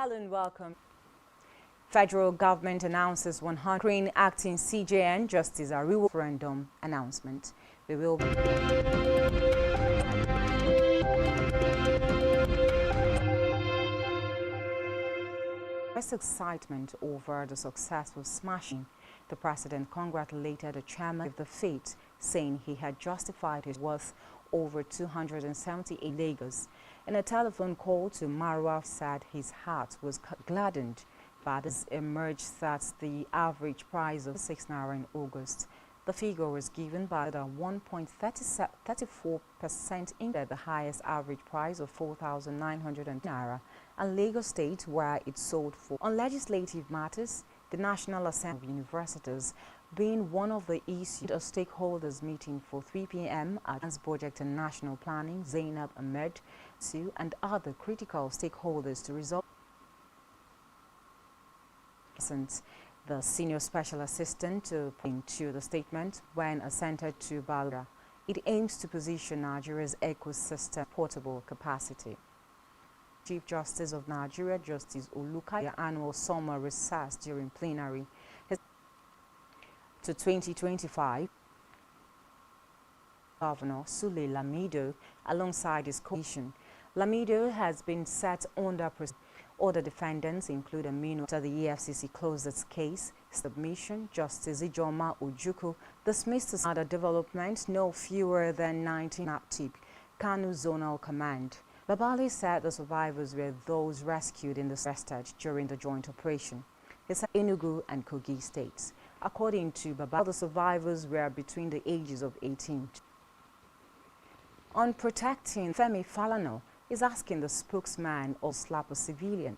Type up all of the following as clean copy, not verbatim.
Hello and welcome. Federal government announces 100 acting CJN Justice Ariwo referendum announcement. We will excitement over the successful smashing. The president congratulated the chairman of the fate, saying he had justified his worth over 278 Lagos. In a telephone call to Marwa, said his heart was gladdened by this emerged that the average price of 6 naira in August. The figure was given by the 1.34% increase, the highest average price of 4,900 naira, and Lagos State, where it sold for. On legislative matters, the National Assembly of Universities being one of the issues, a stakeholders meeting for 3 p.m. at Budget and National Planning, Zainab Ahmed, and other critical stakeholders to resolve. The senior special assistant into the statement when assented to Balra. It aims to position Nigeria's ecosystem portable capacity. Chief Justice of Nigeria, Justice Oluka, annual summer recess during plenary to 2025. Governor Sule Lamido, alongside his coalition. Lamido has been set under pressure. Other defendants include Emmanuel. After the EFCC closed its case submission, Justice Ijoma Ojuku dismissed other development no fewer than 19 Naptip, Kanu Zonal Command. Babali said the survivors were those rescued in the arrested during the joint operation. He said Enugu and Kogi states. According to Babali, the survivors were between the ages of 18. On protecting, Femi Falana is asking the spokesman of slap a civilian.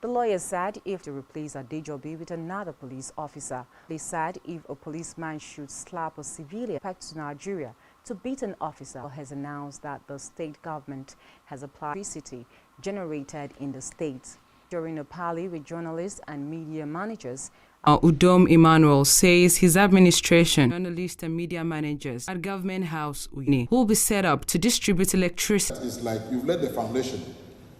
The lawyer said if to replace Adejobi with another police officer, they said if a policeman should slap a civilian back to Nigeria to beat an officer, has announced that the state government has applied electricity generated in the state. During a parley with journalists and media managers, Udom Emmanuel says his administration, journalists and media managers at Government House will be set up to distribute electricity. It's like you've laid the foundation.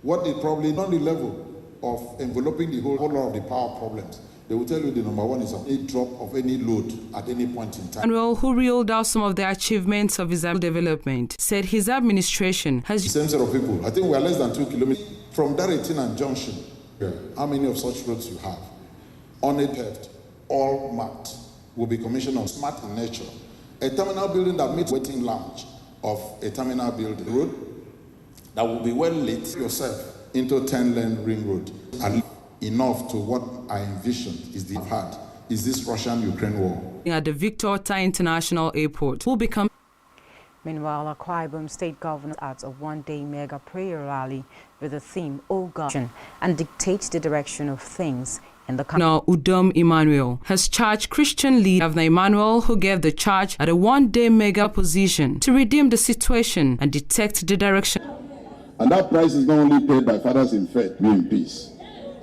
What is probably not the level of enveloping the whole lot of the power problems. They will tell you the number one is any drop of any load at any point in time. Emmanuel, who reeled out some of the achievements of his development, said his administration has the same set of people. I think we are less than 2 kilometers from Darretin and Junction. How many of such roads you have? Unpaved, all marked, will be commissioned on smart in nature. A terminal building that meets waiting lounge of a terminal building road that will be well lit yourself into 10-lane ring road. And enough to what I envisioned is this Russian-Ukraine war. At the Victor Ota International Airport will become. Meanwhile, Akwa Ibom State Governor at a one-day mega prayer rally with the theme, "Oh God," and dictate the direction of things in the country. Now, Udom Emmanuel has charged Christian leader Governor Emmanuel, who gave the charge at a one-day mega position, to redeem the situation and detect the direction. And that price is not only paid by fathers in faith, we in peace.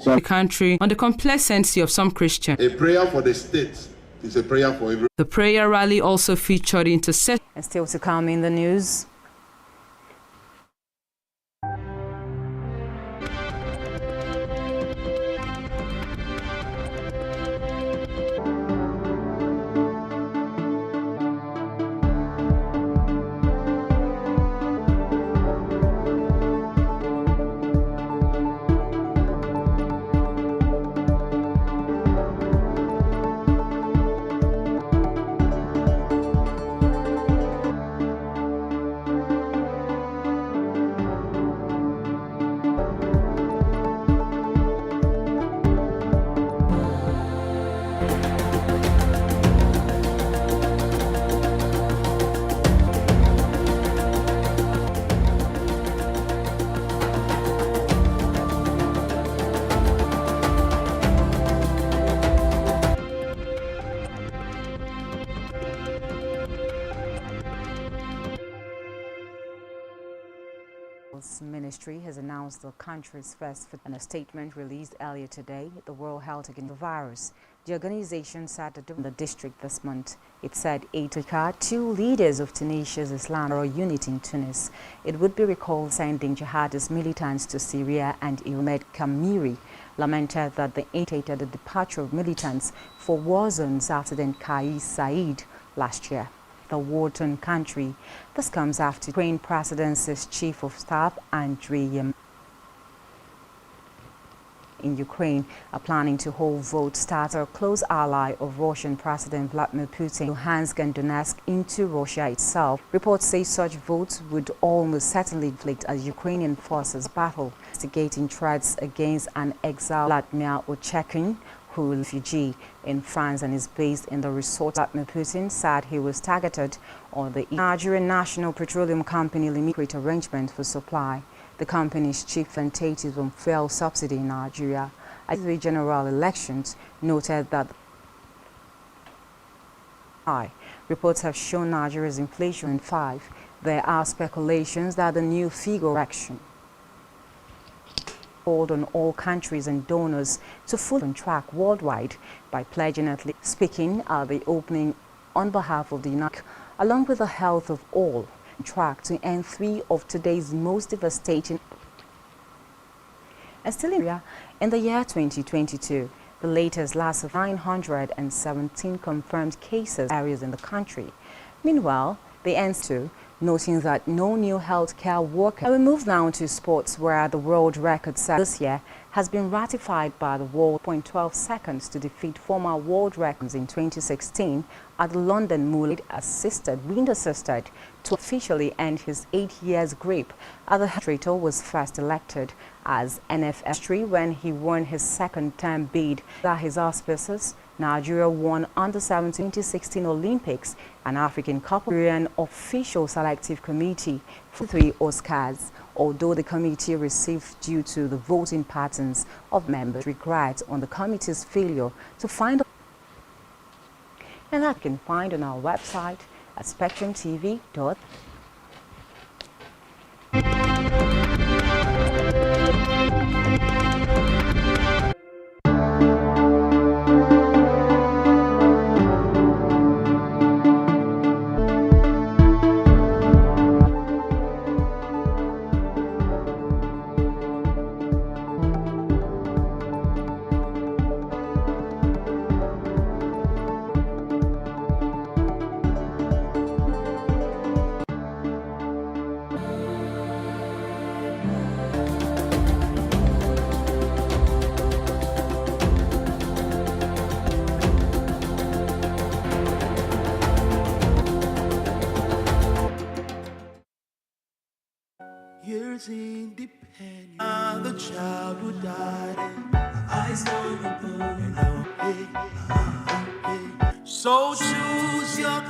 So the country on the complacency of some Christians. A prayer for the state is a prayer for everyone. The prayer rally also featured intercession. And still to come in the news. Ministry has announced the country's first. In a statement released earlier today, the World Health Against the Virus, the organization said that in the district this month, it said 2 leaders of Tunisia's Islamic unit in Tunis. It would be recalled sending jihadist militants to Syria, and Ahmed Kamiri lamented that they indicated the departure of militants for war zones after the Kais Said last year. The war-torn country. This comes after Ukraine Presidency's Chief of Staff Andriy in Ukraine are planning to hold votes start a close ally of Russian President Vladimir Putin, Luhansk and Donetsk, into Russia itself. Reports say such votes would almost certainly inflict as Ukrainian forces battle, instigating threats against an exiled Vladimir Ochekin, who is a refugee in France and is based in the resort. Vladimir Putin said he was targeted on the Nigerian National Petroleum Company Limited arrangement for supply. The company's chief tentative on fuel subsidy in Nigeria at the general elections noted that reports have shown Nigeria's inflation in 5. There are speculations that the new figure action called on all countries and donors to fully on track worldwide by pledging at least speaking at the opening on behalf of the United, along with the health of all, track to end 3 of today's most devastating. And still in the year 2022, the latest last of 917 confirmed cases areas in the country. Meanwhile, the N2 noting that no new healthcare worker. We move now to sports, where the world record set this year has been ratified by the world. 12 seconds to defeat former world records in 2016 at the London wind assisted to officially end his 8 years grip. The Trator was first elected as NFL history when he won his second term bid. That his auspices, Nigeria won under 17 2016 Olympics and African Cup. Nigerian official selective committee for 3 Oscars, although the committee received due to the voting patterns of members regret on the committee's failure to find. And that you can find on our website at spectrumtv.ng. Years independent, the child who died. Eyes on the bone. So choose your